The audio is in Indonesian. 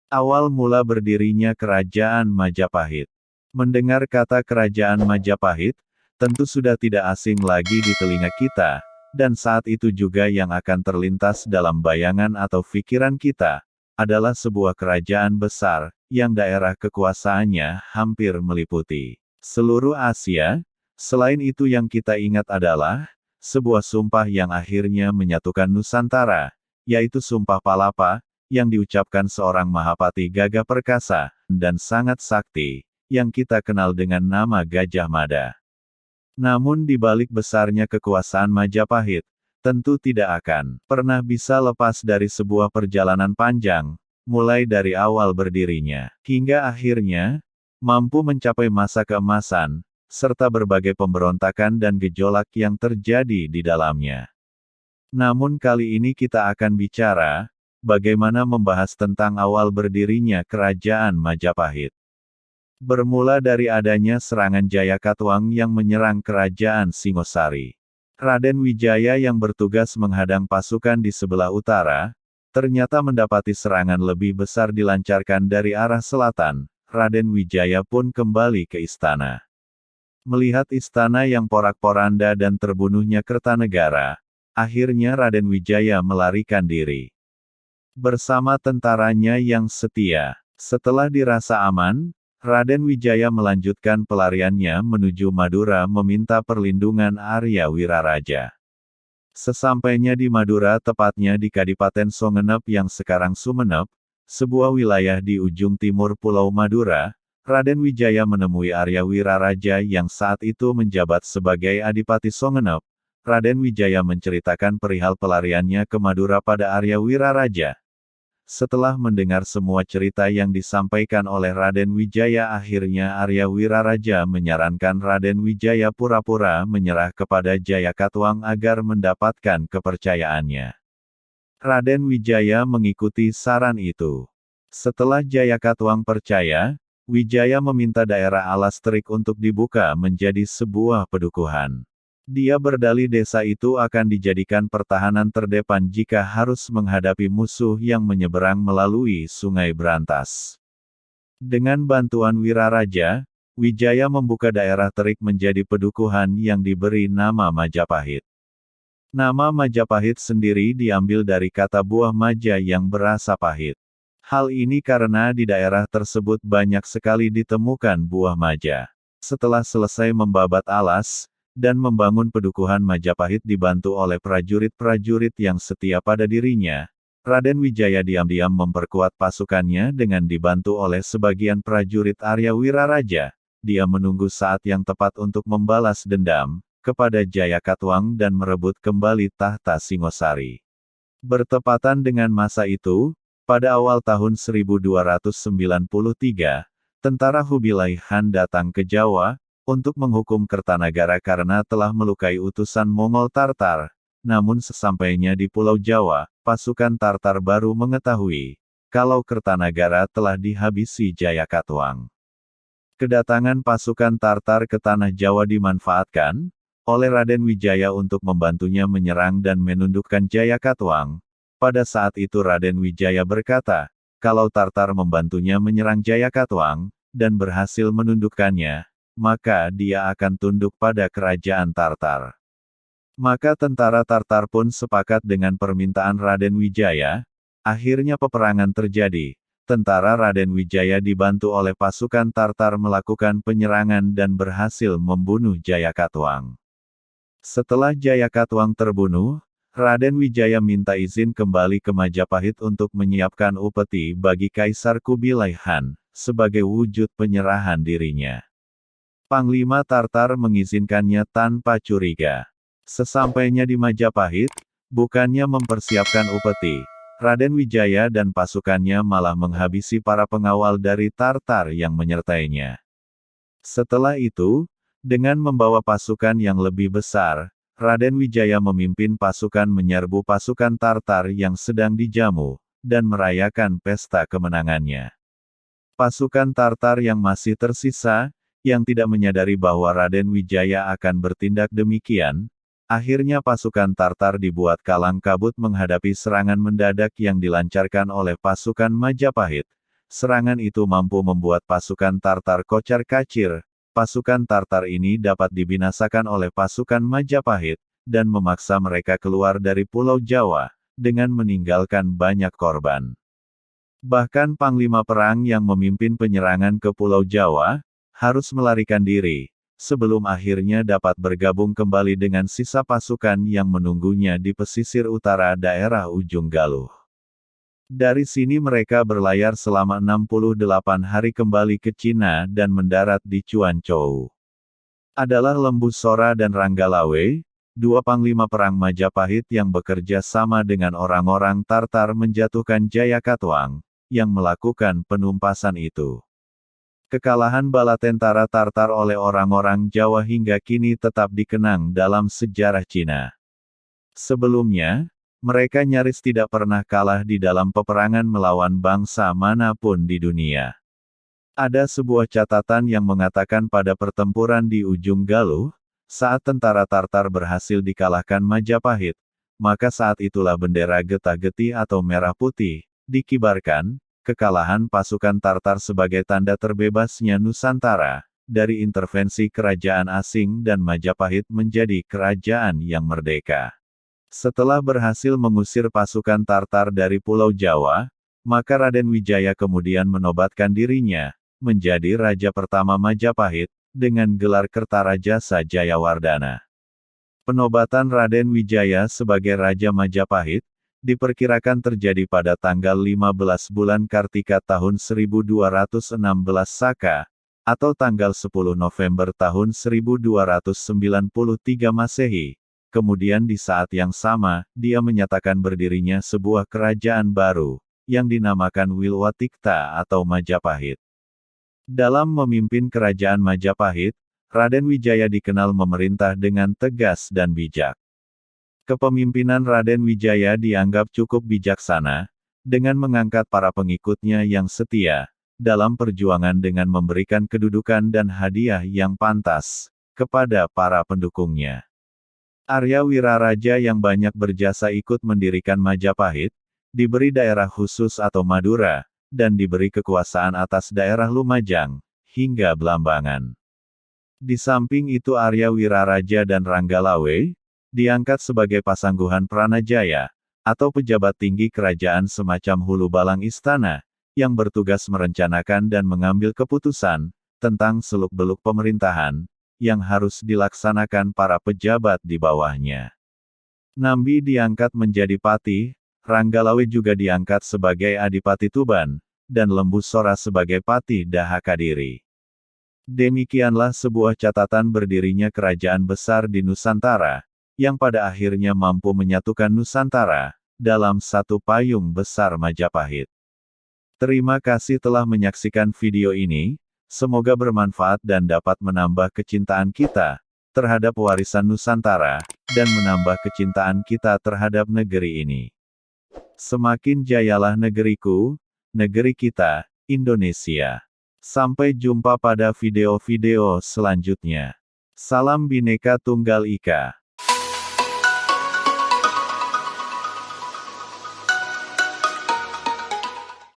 Awal mula berdirinya Kerajaan Majapahit. Mendengar kata Kerajaan Majapahit, tentu sudah tidak asing lagi di telinga kita, dan saat itu juga yang akan terlintas dalam bayangan atau pikiran kita, adalah sebuah kerajaan besar, yang daerah kekuasaannya hampir meliputi seluruh Asia. Selain itu yang kita ingat adalah, sebuah sumpah yang akhirnya menyatukan Nusantara, yaitu Sumpah Palapa, yang diucapkan seorang Mahapati gagah perkasa, dan sangat sakti, yang kita kenal dengan nama Gajah Mada. Namun di balik besarnya kekuasaan Majapahit, tentu tidak akan pernah bisa lepas dari sebuah perjalanan panjang, mulai dari awal berdirinya, hingga akhirnya, mampu mencapai masa keemasan, serta berbagai pemberontakan dan gejolak yang terjadi di dalamnya. Namun kali ini kita akan bicara, bagaimana membahas tentang awal berdirinya Kerajaan Majapahit. Bermula dari adanya serangan Jayakatwang yang menyerang Kerajaan Singosari. Raden Wijaya yang bertugas menghadang pasukan di sebelah utara, ternyata mendapati serangan lebih besar dilancarkan dari arah selatan. Raden Wijaya pun kembali ke istana. Melihat istana yang porak-poranda dan terbunuhnya Kertanegara, akhirnya Raden Wijaya melarikan diri bersama tentaranya yang setia. Setelah dirasa aman, Raden Wijaya melanjutkan pelariannya menuju Madura meminta perlindungan Arya Wiraraja. Sesampainya di Madura, tepatnya di Kadipaten Songenep yang sekarang Sumenep, sebuah wilayah di ujung timur Pulau Madura, Raden Wijaya menemui Arya Wiraraja yang saat itu menjabat sebagai Adipati Songenep. Raden Wijaya menceritakan perihal pelariannya ke Madura pada Arya Wiraraja. Setelah mendengar semua cerita yang disampaikan oleh Raden Wijaya, akhirnya Arya Wiraraja menyarankan Raden Wijaya pura-pura menyerah kepada Jayakatwang agar mendapatkan kepercayaannya. Raden Wijaya mengikuti saran itu. Setelah Jayakatwang percaya, Wijaya meminta daerah Alas Terik untuk dibuka menjadi sebuah pedukuhan. Dia berdalih desa itu akan dijadikan pertahanan terdepan jika harus menghadapi musuh yang menyeberang melalui Sungai Brantas. Dengan bantuan Wiraraja, Wijaya membuka daerah Terik menjadi pedukuhan yang diberi nama Majapahit. Nama Majapahit sendiri diambil dari kata buah maja yang berasa pahit. Hal ini karena di daerah tersebut banyak sekali ditemukan buah maja. Setelah selesai membabat alas, dan membangun pedukuhan Majapahit dibantu oleh prajurit-prajurit yang setia pada dirinya, Raden Wijaya diam-diam memperkuat pasukannya dengan dibantu oleh sebagian prajurit Arya Wiraraja. Dia menunggu saat yang tepat untuk membalas dendam kepada Jayakatwang dan merebut kembali tahta Singosari. Bertepatan dengan masa itu, pada awal tahun 1293, tentara Kubilai Khan datang ke Jawa untuk menghukum Kertanagara karena telah melukai utusan Mongol Tartar. Namun sesampainya di Pulau Jawa, pasukan Tartar baru mengetahui kalau Kertanagara telah dihabisi Jayakatwang. Kedatangan pasukan Tartar ke tanah Jawa dimanfaatkan oleh Raden Wijaya untuk membantunya menyerang dan menundukkan Jayakatwang. Pada saat itu Raden Wijaya berkata, kalau Tartar membantunya menyerang Jayakatwang, dan berhasil menundukkannya, maka dia akan tunduk pada kerajaan Tartar. Maka tentara Tartar pun sepakat dengan permintaan Raden Wijaya. Akhirnya peperangan terjadi. Tentara Raden Wijaya dibantu oleh pasukan Tartar melakukan penyerangan dan berhasil membunuh Jayakatwang. Setelah Jayakatwang terbunuh, Raden Wijaya minta izin kembali ke Majapahit untuk menyiapkan upeti bagi Kaisar Kubilai Khan, sebagai wujud penyerahan dirinya. Panglima Tartar mengizinkannya tanpa curiga. Sesampainya di Majapahit, bukannya mempersiapkan upeti, Raden Wijaya dan pasukannya malah menghabisi para pengawal dari Tartar yang menyertainya. Setelah itu, dengan membawa pasukan yang lebih besar, Raden Wijaya memimpin pasukan menyerbu pasukan Tartar yang sedang dijamu, dan merayakan pesta kemenangannya. Pasukan Tartar yang masih tersisa, yang tidak menyadari bahwa Raden Wijaya akan bertindak demikian, akhirnya pasukan Tartar dibuat kalang kabut menghadapi serangan mendadak yang dilancarkan oleh pasukan Majapahit. serangan itu mampu membuat pasukan Tartar kocar-kacir. Pasukan Tartar ini dapat dibinasakan oleh pasukan Majapahit, dan memaksa mereka keluar dari Pulau Jawa, dengan meninggalkan banyak korban. Bahkan panglima perang yang memimpin penyerangan ke Pulau Jawa, harus melarikan diri, sebelum akhirnya dapat bergabung kembali dengan sisa pasukan yang menunggunya di pesisir utara daerah Ujung Galuh. Dari sini mereka berlayar selama 68 hari kembali ke Cina dan mendarat di Cuancou. Adalah Lembu Sora dan Ranggalawe, dua panglima perang Majapahit yang bekerja sama dengan orang-orang Tartar menjatuhkan Jayakatwang, yang melakukan penumpasan itu. Kekalahan bala tentara Tartar oleh orang-orang Jawa hingga kini tetap dikenang dalam sejarah Cina. Sebelumnya, mereka nyaris tidak pernah kalah di dalam peperangan melawan bangsa manapun di dunia. Ada sebuah catatan yang mengatakan pada pertempuran di Ujung Galuh, saat tentara Tartar berhasil dikalahkan Majapahit, maka saat itulah bendera getah-getih atau merah putih dikibarkan. Kekalahan pasukan Tartar sebagai tanda terbebasnya Nusantara dari intervensi kerajaan asing dan Majapahit menjadi kerajaan yang merdeka. Setelah berhasil mengusir pasukan Tartar dari Pulau Jawa, maka Raden Wijaya kemudian menobatkan dirinya menjadi raja pertama Majapahit dengan gelar Kertarajasa Jayawardana. Penobatan Raden Wijaya sebagai Raja Majapahit diperkirakan terjadi pada tanggal 15 bulan Kartika tahun 1216 Saka, atau tanggal 10 November tahun 1293 Masehi. Kemudian di saat yang sama, dia menyatakan berdirinya sebuah kerajaan baru, yang dinamakan Wilwatikta atau Majapahit. Dalam memimpin kerajaan Majapahit, Raden Wijaya dikenal memerintah dengan tegas dan bijak. Kepemimpinan Raden Wijaya dianggap cukup bijaksana, dengan mengangkat para pengikutnya yang setia, dalam perjuangan dengan memberikan kedudukan dan hadiah yang pantas, kepada para pendukungnya. Arya Wiraraja yang banyak berjasa ikut mendirikan Majapahit, diberi daerah khusus atau Madura, dan diberi kekuasaan atas daerah Lumajang, hingga Blambangan. Di samping itu Arya Wiraraja dan Ranggalawe, diangkat sebagai pasangguhan Pranajaya, atau pejabat tinggi kerajaan semacam hulu balang istana, yang bertugas merencanakan dan mengambil keputusan, tentang seluk-beluk pemerintahan, yang harus dilaksanakan para pejabat di bawahnya. Nambi diangkat menjadi Patih, Ranggalawe juga diangkat sebagai Adipati Tuban, dan Lembu Sora sebagai Patih Daha Kadiri. Demikianlah sebuah catatan berdirinya kerajaan besar di Nusantara, yang pada akhirnya mampu menyatukan Nusantara, dalam satu payung besar Majapahit. Terima kasih telah menyaksikan video ini, semoga bermanfaat dan dapat menambah kecintaan kita, terhadap warisan Nusantara, dan menambah kecintaan kita terhadap negeri ini. Semakin jayalah negeriku, negeri kita, Indonesia. Sampai jumpa pada video-video selanjutnya. Salam Bhinneka Tunggal Ika.